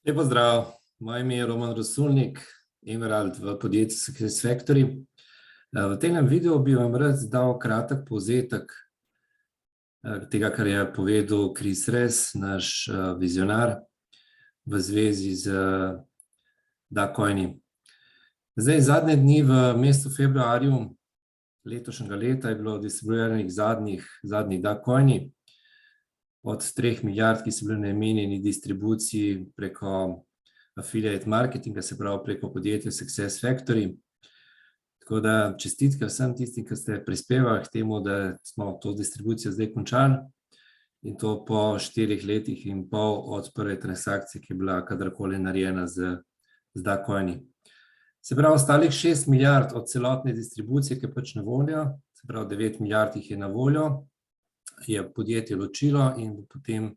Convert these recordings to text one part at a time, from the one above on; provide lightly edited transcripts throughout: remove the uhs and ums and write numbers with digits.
Lepo zdrav, moje ime je Roman Rosulnik, Emerald v podjetju Success Factory. V tem videu bi vam rad dal kratek povzetek tega, kar je povedal Chris Ress, naš vizionar v zvezi z DACoini. Zdaj, zadnje dni v mesecu februarju letošnjega leta je bilo distribuiranih zadnjih DACoini od 3 milijard, ki so bili namenjeni distribuciji preko affiliate marketinga, se pravi preko podjetja Success Factory. Tako da čestitke vsem tistim, ki ste prispevali k temu, da smo to distribucijo zdaj končali, in to po 4 letih in pol od prve transakcije, ki je bila kadarkoli narejena z DACoini. Se pravi, ostalih 6 milijard od celotne distribucije, ki je pač na voljo, se pravi 9 milijard jih je na voljo, je podjetje ločilo in bo potem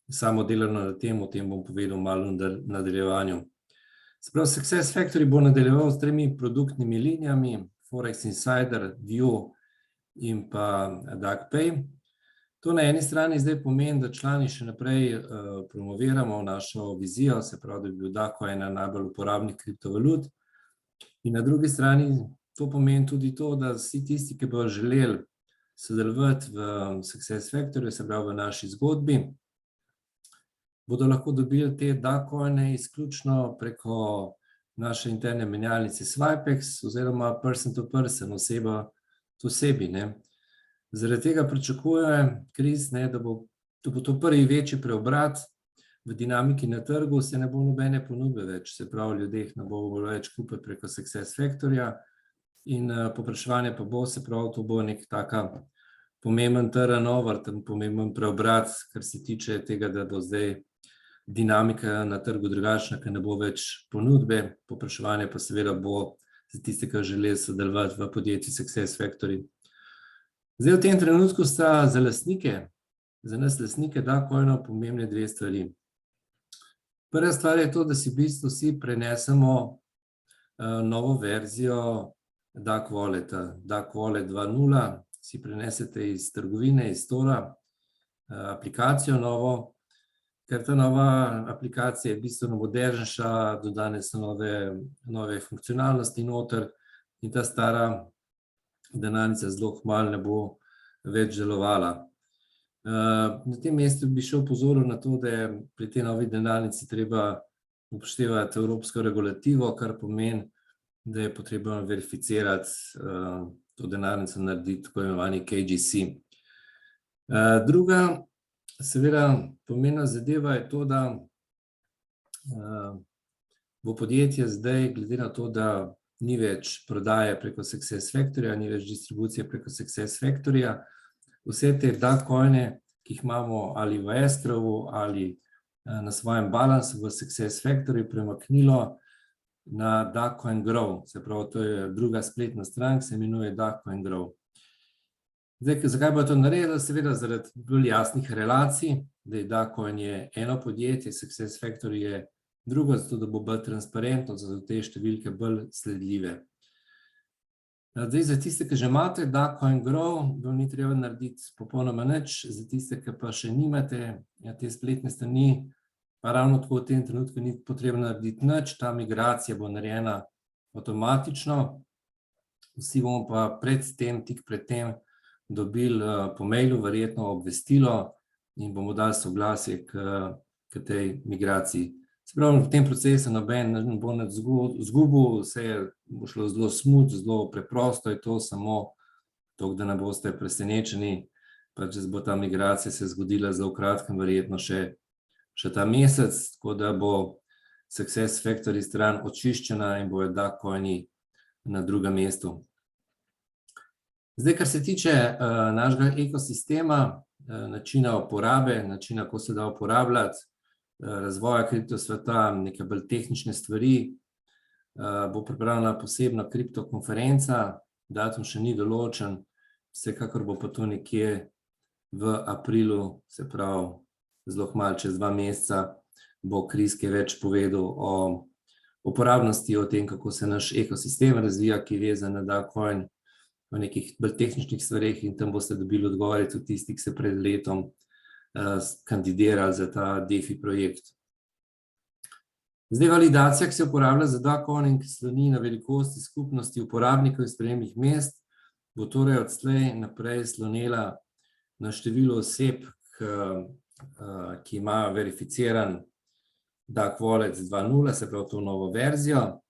samo delano na tem, o tem bom povedal malo v nadaljevanju. Se pravi, Success Factory bo nadaljeval s 3 produktnimi linijami, Forex Insider, View in pa DACPay. To na eni strani zdaj pomeni, da člani še naprej promoviramo našo vizijo, se pravi, da bi bil DACO ena najbolj uporabnih kriptovalut. In na drugi strani to pomeni tudi to, da vsi tisti, ki bodo želeli sodelovati v Success Factory, se pravi v naši zgodbi, bodo lahko dobili te DACoine izključno preko naše interne menjalnice Swipex oziroma person to person, oseba to osebi. Zaradi tega pričakujem, Chris, da bo to prvi večji preobrat v dinamiki na trgu, se ne bo nobene ponudbe več, se pravi, ljudeh ne bo več kupiti preko Success Factoryja in povpraševanje pa bo, se pravi, to bo nek taka pomemben turnover, pomemben preobrat, kar se tiče tega, da bo zdaj dinamika na trgu drugačna, ker ne bo več ponudbe, povpraševanje pa seveda bo za tiste, ki želijo sodelovati v podjetju Success Factory. Zdaj, v tem trenutku sta za nas lastnike DACoinov pomembne 2 stvari. Prva stvar je to, da si v bistvu vsi prenesemo novo verzijo DAC Walleta, DAC Wallet 2.0, si prenesete iz trgovine, iz stora, aplikacijo novo, ker ta nova aplikacija je bistveno modernejša, dodane so nove funkcionalnosti noter in ta stara denarnica zelo kmalu ne bo več delovala. Na tem mestu bi še opozoril na to, da je pri tej novi denarnici treba upoštevati evropsko regulativo, kar pomeni, da je potrebno verificirati to denarnico, narediti tako imenovani KYC. Druga, seveda, pomembna zadeva je to, da bo podjetje zdaj, glede na to, da ni več prodaje preko Success Factoryja, ni več distribucije preko Success Factoryja, vse te DACoine, ki jih imamo ali v escrowu ali na svojem balansu v Success Factoryju, premaknilo na DACoinGrow, se pravi, to je druga spletna stran, ki se imenuje DACoinGrow. Zdaj, zakaj bo to naredilo? Seveda zaradi bolj jasnih relacij, da je DACoin eno podjetje, Success Factory je drugo, zato da bo bolj transparentno, zato te številke bolj sledljive. Zdaj, za tiste, ki že imate DACoinGrow, vam ni treba narediti popolnoma nič, za tiste, ki pa še nimate te spletne strani, pa ravno tako v tem trenutku ni potrebno narediti nič, ta migracija bo narejena avtomatično, vsi bomo pa tik pred tem dobili po mailu verjetno obvestilo in bomo dali soglasje k tej migraciji. Se pravi, v tem procesu noben ne bo nič izgubil, vse bo šlo zelo smooth, zelo preprosto je to, samo to, da ne boste presenečeni, pač da bo ta migracija se zgodila zelo kratkem, verjetno še ta mesec, tako da bo Success Factory stran očiščena in bojo DACoini na drugem mestu. Zdaj, kar se tiče našega ekosistema, načina uporabe, načina, kako se da uporabljati, razvoja kriptosveta, neke bolj tehnične stvari, bo pripravljena posebna kriptokonferenca, datum še ni določen, vsekakor bo pa to nekje v aprilu, se pravi, zelo kmalu, čez 2 meseca, bo Chris kaj več povedal o uporabnosti, o tem, kako se naš ekosistem razvija, ki je vezan na DACoin, o nekih bolj tehničnih stvareh in tam boste dobili odgovore tudi tisti, ki se pred letom kandidirali za ta DeFi projekt. Zdaj, validacija, ki se uporablja za DACoin in ki sloni na velikosti skupnosti uporabnikov in sprejemnih mest, bo torej odslej naprej slonela na število oseb, ki imajo verificiran DAC Wallet 2.0, se pravi to novo verzijo,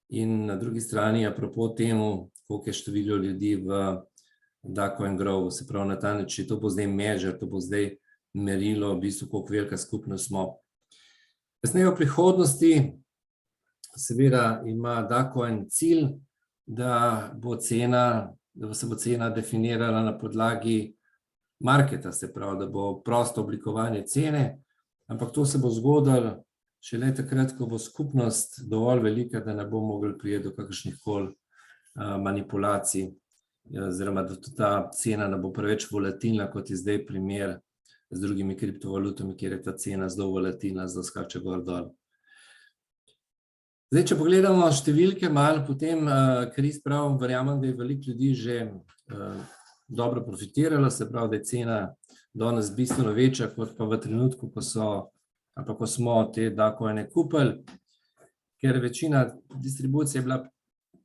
in na drugi strani apropo temu, koliko je število ljudi v DACoin Grow, se pravi na ta način, to bo zdaj measure, to bo zdaj merilo, v bistvu, koliko velika skupnost smo. Kasneje v prihodnosti, seveda ima DACoin cilj, da se bo cena definirala na podlagi marketa, se pravi, da bo prosto oblikovanje cene, ampak to se bo zgodilo šele takrat, ko bo skupnost dovolj velika, da ne bo mogli priti do kakršnihkoli manipulacij, oziroma da ta cena ne bo preveč volatilna, kot je zdaj primer z drugimi kriptovalutami, kjer je ta cena zelo volatilna, zelo skače gor dol. Zdaj, če pogledamo številke malo, potem, ker res prav verjamem, da je veliko ljudi že dobro profitiralo, se pravi, da je cena danes bistveno večja, kot pa v trenutku, ko smo te DACoine kupili, ker večina distribucije je bila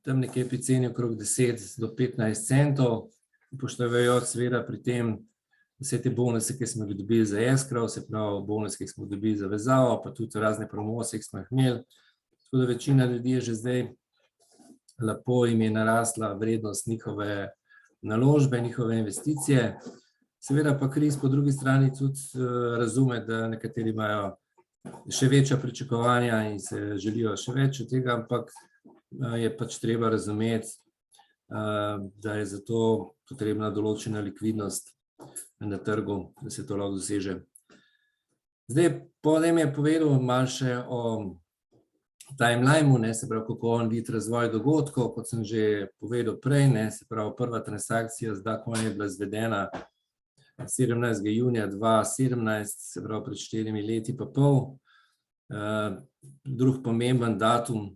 tam nekje pri ceni okrog 10 do 15 centov, upoštevajoč seveda pri tem vse te bonuse, ki smo jih dobili za escrow, se pravi bonus, ki smo dobili za vezavo, pa tudi razne promocije, ki smo jih imeli. Tako da večina ljudi je že zdaj lepo jim je narasla vrednost njihove naložbe, njihove investicije. Seveda pa Kris po drugi strani tudi razume, da nekateri imajo še večja pričakovanja in se želijo še več od tega, ampak je pač treba razumeti, da je zato potrebna določena likvidnost na trgu, da se to lahko doseže. Zdaj, potem je povedal malo še o timelineu, se pravi, kako on vidi razvoj dogodkov, kot sem že povedal prej, se pravi, prva transakcija z DACoin je bila izvedena 17. junija 2017, se pravi pred 4 leti pa pol. Drug pomemben datum,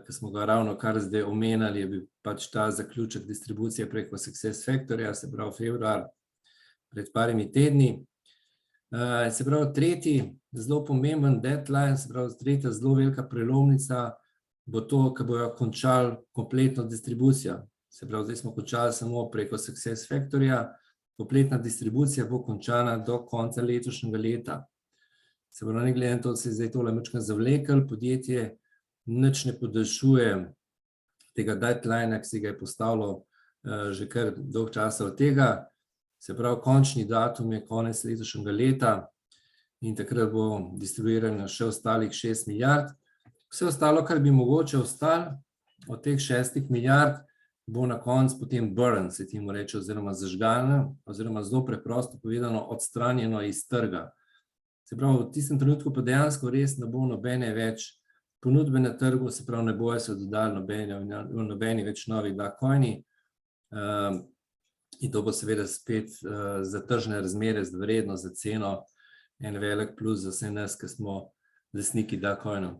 ki smo ga ravno kar zdaj omenjali, je bil pač ta zaključek distribucije preko Success Factorja, se pravi februar, pred parimi tedni. Se pravi, tretji zelo pomemben deadline, se pravi, tretja zelo velika prelomnica bo to, ko bojo končali kompletno distribucijo. Se pravi, zdaj smo končali samo preko Success Factorja, kompletna distribucija bo končana do konca letošnjega leta. Se pravi, ne glede na to, da se je zdaj tole majčkeno zavleklo, podjetje nič ne podaljšuje tega deadlinea, ki si ga je postavilo že kar dolgo časa od tega. Se pravi, končni datum je konec letošnjega leta in takrat bo distribuirano še ostalih 6 milijard. Vse ostalo, kar bi mogoče ostalo od teh 6 milijard, bo na koncu potem burn, se temu reče, oziroma zažgano, oziroma zelo preprosto povedano odstranjeno iz trga. Se pravi, v tistem trenutku pa dejansko res ne bo nobene več ponudbe na trgu, se pravi, ne bojo se dodali nobeni več novi DACoini. In to bo seveda spet za tržne razmere, za vrednost, za ceno en velik plus za vse nas, ki smo lastniki DACoinov.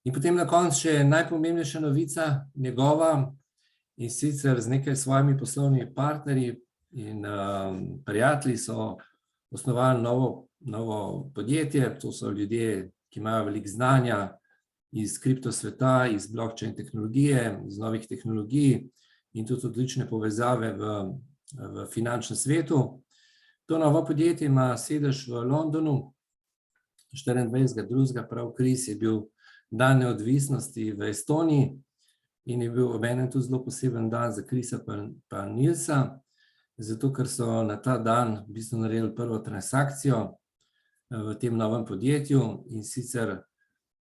In potem na koncu še najpomembnejša novica njegova, in sicer z nekaj svojimi poslovnimi partnerji in prijatelji so osnovali novo podjetje. To so ljudje, ki imajo veliko znanja iz kriptosveta, iz blockchain tehnologije, iz novih tehnologij in tudi odlične povezave v finančnem svetu. To novo podjetje ima sedež v Londonu, 24.2. prav Kris je bil dan neodvisnosti v Estoniji in je bil obenem tudi zelo poseben dan za Krisa pa Nilsa, zato ker so na ta dan v bistvu naredili prvo transakcijo v tem novem podjetju in sicer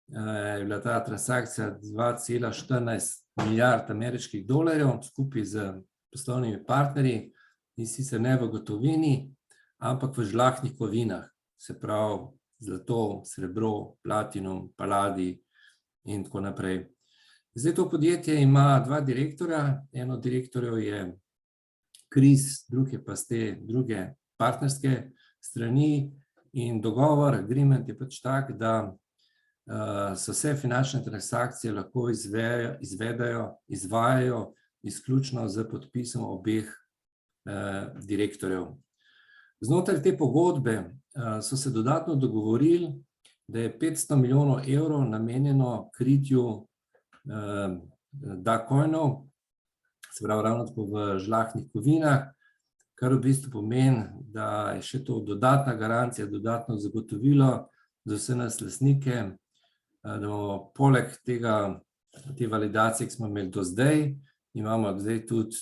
je bila ta transakcija 2,14 milijard ameriških dolarjev skupaj z poslovnimi partnerji in sicer ne v gotovini, ampak v žlahtnih kovinah, se pravi zlato, srebro, platinum, paladij in tako naprej. Zdaj to podjetje ima dva direktorja, eno od direktorjev je Kris, drug je pa z te druge partnerske strani in dogovor, agreement je pač tak, da se vse finančne transakcije lahko izvajajo izključno z podpisom obeh direktorjev. Znotraj te pogodbe so se dodatno dogovorili, da je 500 milijonov evrov namenjeno kritju Dacoinov, se pravi ravno tako v žlahtnih kovinah, kar v bistvu pomeni, da je še to dodatna garancija, dodatno zagotovilo za vse nas lastnike, da bomo poleg te validacije, ki smo imeli do zdaj, imamo zdaj tudi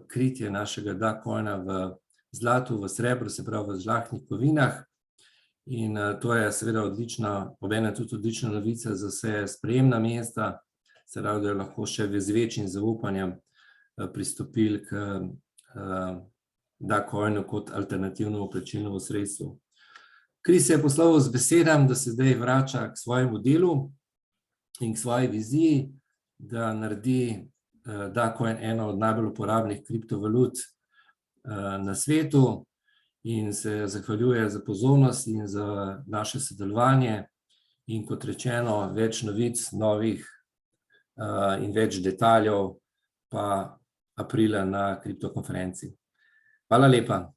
kritje našega Dacoina v zlatu, v srebru, se pravi v žlahtnih kovinah. In to je seveda odlična, obenem tudi odlična novica za vse sprejemna mesta, se pravi, da je lahko še z večjim zaupanjem pristopili k Dacoinu kot alternativnemu plačilnemu sredstvu. Kris je posloval z besedami, da se zdaj vrača k svojemu delu in k svoji viziji, da naredi Dacoin eno od najbolj uporabnih kriptovalut na svetu in se zahvaljuje za pozornost in za naše sodelovanje. In kot rečeno, več novic novih in več detaljev pa aprila na kriptokonferenci. Hvala lepa.